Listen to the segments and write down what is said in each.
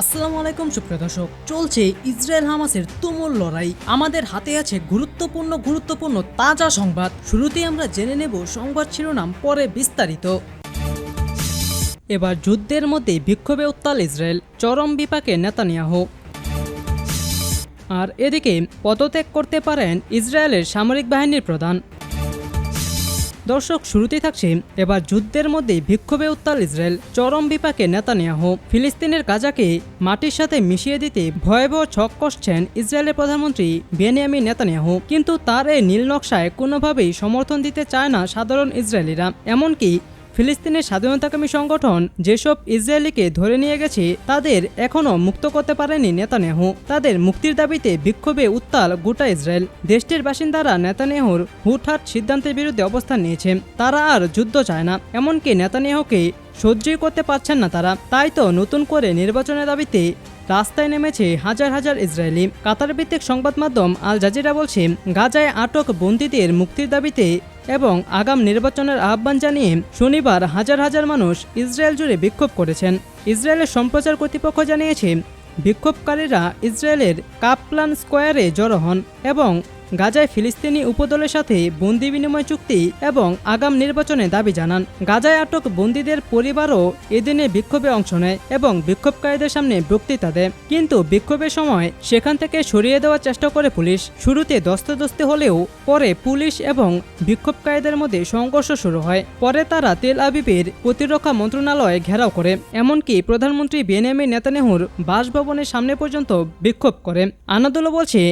আসসালামু আলাইকুম সুপ্রিয় দর্শক, চলছে ইসরায়েল হামাসের তুমুল লড়াই। আমাদের হাতে আছে গুরুত্বপূর্ণ তাজা সংবাদ। শুরুতেই আমরা জেনে নেব সংবাদ শিরোনাম, পরে বিস্তারিত। এবার যুদ্ধের মধ্যে বিক্ষোভে উত্তাল ইসরায়েল, চরম বিপাকে নেতানিয়াহু। আর এদিকে পদত্যাগ করতে পারেন ইসরায়েলের সামরিক বাহিনীর প্রধান। দর্শক, শুরুতেই থাকছে এবার যুদ্ধের মধ্যে বিক্ষোভে উত্তাল ইসরায়েল, চরম বিপাকে নেতানিয়াহু। ফিলিস্তিনের গাজাকে মাটির সাথে মিশিয়ে দিতে ভয়াবহ ছক কষছেন ইসরায়েলের প্রধানমন্ত্রী বেনিয়ামিন নেতানিয়াহু। কিন্তু তার এই নীল নকশায় কোনোভাবেই সমর্থন দিতে চায় না সাধারণ ইসরায়েলিরা। এমনকি ফিলিস্তিনের স্বাধীনতাকামী সংগঠন যেসব ইসরায়েলিকে ধরে নিয়ে গেছে তাদের এখনও মুক্ত করতে পারেনি নেতানিয়াহু। তাদের মুক্তির দাবিতে বিক্ষোভে উত্তাল গোটা ইসরায়েল। দেশটির বাসিন্দারা নেতানিয়াহুর হুটহাট সিদ্ধান্তের বিরুদ্ধে অবস্থান নিয়েছে। তারা আর যুদ্ধ চায় না, এমনকি নেতানিয়াহুকে সহ্যই করতে পারছেন না তারা। তাই তো নতুন করে নির্বাচনের দাবিতে রাস্তায় নেমেছে হাজার হাজার ইসরায়েলি। কাতার ভিত্তিক সংবাদ মাধ্যম আল জাজিরা বলছে, গাজায় আটক বন্দীদের মুক্তির দাবিতে এবং আগাম নির্বাচনের আহ্বান জানিয়ে শনিবার হাজার হাজার মানুষ ইসরায়েল জুড়ে বিক্ষোভ করেছেন। ইসরায়েলের সম্প্রচার কর্তৃপক্ষ জানিয়েছে, বিক্ষোভকারীরা ইসরায়েলের কাপলান স্কোয়ারে জড়ো হন এবং গাজায় ফিলিস্তিনি উপদলের সাথে বন্দি বিনিময় চুক্তি এবং আগাম নির্বাচনে দাবি জানান। গাজায় আটক বন্দীদের পরিবারও এদিনে বিক্ষোভে অংশ নেয় এবং বিক্ষোভকারীদের সামনে বক্তৃতা দেয়। কিন্তু বিক্ষোভের সময় সেখান থেকে সরিয়ে দেওয়ার চেষ্টা করে পুলিশ। শুরুতে দস্তাদস্তি হলেও পরে পুলিশ এবং বিক্ষোভকারীদের মধ্যে সংঘর্ষ শুরু হয়। পরে তারা তেল আবিবের প্রতিরক্ষা মন্ত্রণালয় ঘেরাও করে, এমনকি প্রধানমন্ত্রী বেনিয়ামিন নেতানিয়াহুর বাসভবনের সামনে পর্যন্ত বিক্ষোভ করে। আনাদোলো বলছে,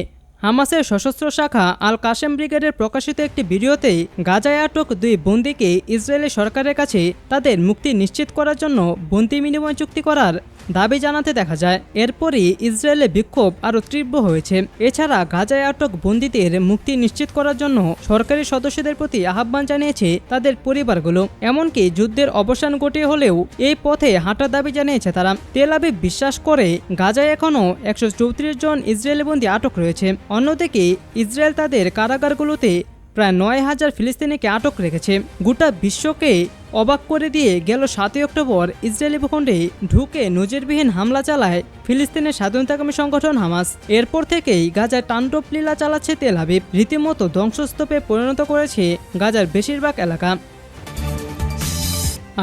হামাসের সশস্ত্র শাখা আল কাশেম ব্রিগেডের প্রকাশিত একটি ভিডিওতে গাজায় আটক দুই বন্দীকে ইসরায়েলি সরকারের কাছে তাদের মুক্তি নিশ্চিত করার জন্য বন্দি বিনিময় চুক্তি করার দাবি জানাতে দেখা যায়। এরপরই ইসরায়েলে বিক্ষোভ আরও তীব্র হয়েছে। এছাড়া গাজায় আটক বন্দীদের মুক্তি নিশ্চিত করার জন্য সরকারি সদস্যদের প্রতি আহ্বান জানিয়েছে তাদের পরিবারগুলো। এমনকি যুদ্ধের অবসান ঘটিয়ে হলেও এই পথে হাঁটার দাবি জানিয়েছে তারা। তেল আবিব বিশ্বাস করে গাজায় এখনও 134 জন ইসরায়েলি বন্দী আটক রয়েছে। অন্যদিকে ইসরায়েল তাদের কারাগারগুলোতে প্রায় 9000 ফিলিস্তিনিকে আটক রেখেছে। গোটা বিশ্বকে অবাক করে দিয়ে গেল 7 অক্টোবর ইসরায়েলি ভূখণ্ডে ঢুকে নজিরবিহীন হামলা চালায় ফিলিস্তিনের স্বাধীনতাকামী সংগঠন হামাস। এরপর থেকেই গাজায় তাণ্ডব লীলা চালাচ্ছে তেল আবিব, রীতিমতো ধ্বংসস্তূপে পরিণত করেছে গাজার বেশিরভাগ এলাকা।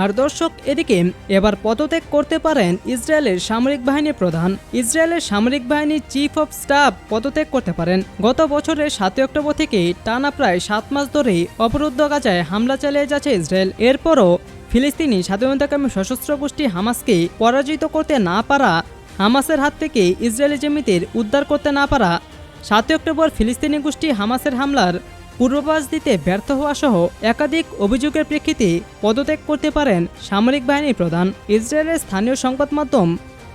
আর দর্শক, এদিকে এবার পদত্যাগ করতে পারেন ইসরায়েলের সামরিক বাহিনীর প্রধান। ইসরায়েলের সামরিক বাহিনীর চিফ অফ স্টাফ পদত্যাগ করতে পারেন। গত বছরের 7 অক্টোবর থেকে টানা প্রায় 7 মাস ধরে অবরুদ্ধ গাজায় হামলা চালিয়ে যাচ্ছে ইসরায়েল। এরপরও ফিলিস্তিনি স্বাধীনতাকামী সশস্ত্র গোষ্ঠী হামাসকে পরাজিত করতে না পারা, হামাসের হাত থেকে ইসরায়েলি জমিদের উদ্ধার করতে না পারা, 7 অক্টোবর ফিলিস্তিনি গোষ্ঠী হামাসের হামলার পূর্বাভাস দিতে ব্যর্থ হওয়া সহ একাধিক অভিযোগের প্রেক্ষিতে পদত্যাগ করতে পারেন সামরিক বাহিনীর প্রধান। ইসরায়েলের স্থানীয় সংবাদ মাধ্যম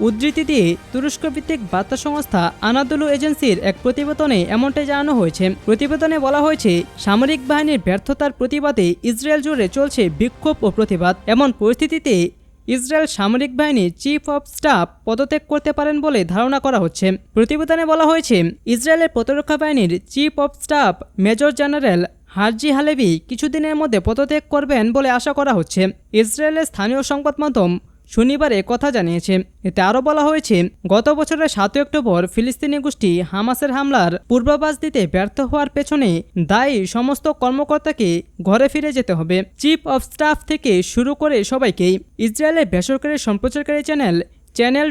উদ্ধৃতি দিয়ে তুরস্ক ভিত্তিক বার্তা সংস্থা আনাদোলু এজেন্সির এক প্রতিবেদনে এমনটাই জানানো হয়েছে। প্রতিবেদনে বলা হয়েছে, সামরিক বাহিনীর ব্যর্থতার প্রতিবাদে ইসরায়েল জুড়ে চলছে বিক্ষোভ ও প্রতিবাদ। এমন পরিস্থিতিতে ইসরায়েল সামরিক বাহিনীর চিফ অফ স্টাফ পদত্যাগ করতে পারেন বলে ধারণা করা হচ্ছে। প্রতিবেদনে বলা হয়েছে, ইসরায়েলের প্রতিরক্ষা বাহিনীর chief of staff major general Herzi Halevi কিছুদিনের মধ্যে পদত্যাগ করবেন বলে আশা করা হচ্ছে। ইসরায়েলের স্থানীয় সংবাদ মাধ্যম শনিবার কথা জানিয়েছে। এতে আরও বলা হয়েছে, গত বছরের 7 অক্টোবর ফিলিস্তিনি গোষ্ঠী হামাসের হামলার পূর্বাভাস দিতে ব্যর্থ হওয়ার পেছনে দায়ী সমস্ত কর্মকর্তাকে ঘরে ফিরে যেতে হবে, চিফ অফ স্টাফ থেকে শুরু করে সবাইকেই। ইসরায়েলের বেসরকারি সম্প্রচারকারী চ্যানেল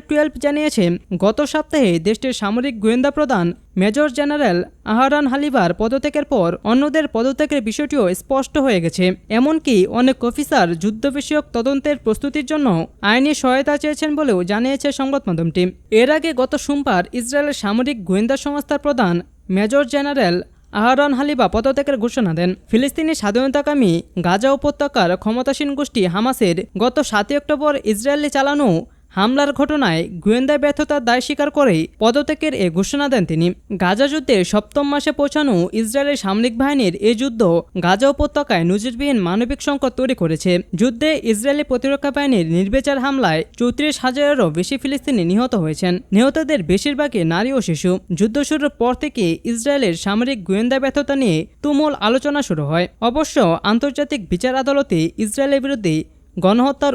12 জানিয়েছে, গত সপ্তাহে দেশটির সামরিক গোয়েন্দা প্রধান মেজর জেনারেল আহরান হালিভার পদত্যাগের পর অন্যদের পদত্যাগের বিষয়টিও স্পষ্ট হয়ে গেছে। এমনকি অনেক অফিসার যুদ্ধ বিষয়ক তদন্তের প্রস্তুতির জন্য আইনি সহায়তা চেয়েছেন বলেও জানিয়েছে সংবাদ মাধ্যমটি। এর আগে গত সোমবার ইসরায়েলের সামরিক গোয়েন্দা সংস্থার প্রধান মেজর জেনারেল আহরান হালিভা পদত্যাগের ঘোষণা দেন। ফিলিস্তিনি স্বাধীনতাকামী গাজা উপত্যকার ক্ষমতাসীন গোষ্ঠী হামাসের গত 7 অক্টোবর ইসরায়েলে চালানো হামলার ঘটনায় গোয়েন্দা ব্যর্থতার দায় স্বীকার করেই পদত্যাগের এ ঘোষণা দেন তিনি। গাজা যুদ্ধের 7ম মাসে পৌঁছানো ইসরায়েলের সামরিক বাহিনীর এই যুদ্ধ গাজা উপত্যকায় নজিরবিহীন মানবিক সংকট তৈরি করেছে। যুদ্ধে ইসরায়েলি প্রতিরক্ষা বাহিনীর নির্বিচার হামলায় 34,000-এরও বেশি ফিলিস্তিনি নিহত হয়েছেন। নিহতদের বেশিরভাগই নারী ও শিশু। যুদ্ধ শুরুর পর থেকে ইসরায়েলের সামরিক গোয়েন্দা ব্যর্থতা নিয়ে তুমুল আলোচনা শুরু হয়। অবশ্য আন্তর্জাতিক বিচার আদালতে ইসরায়েলের বিরুদ্ধে গণহত্যার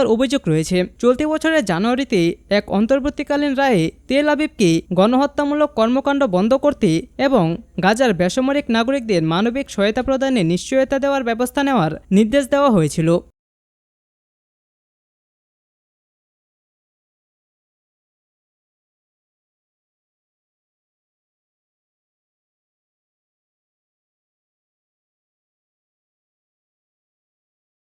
অভিযোগ রয়েছে। চলতি বছরের জানুয়ারিতে এক অন্তর্বর্তীকালীন রায়ে তেল আবিবকে গণহত্যামূলক কর্মকাণ্ড বন্ধ করতে এবং গাজার বেসামরিক নাগরিকদের মানবিক সহায়তা প্রদানে নিশ্চয়তা দেওয়ার ব্যবস্থা নেওয়ার নির্দেশ দেওয়া হয়েছিল।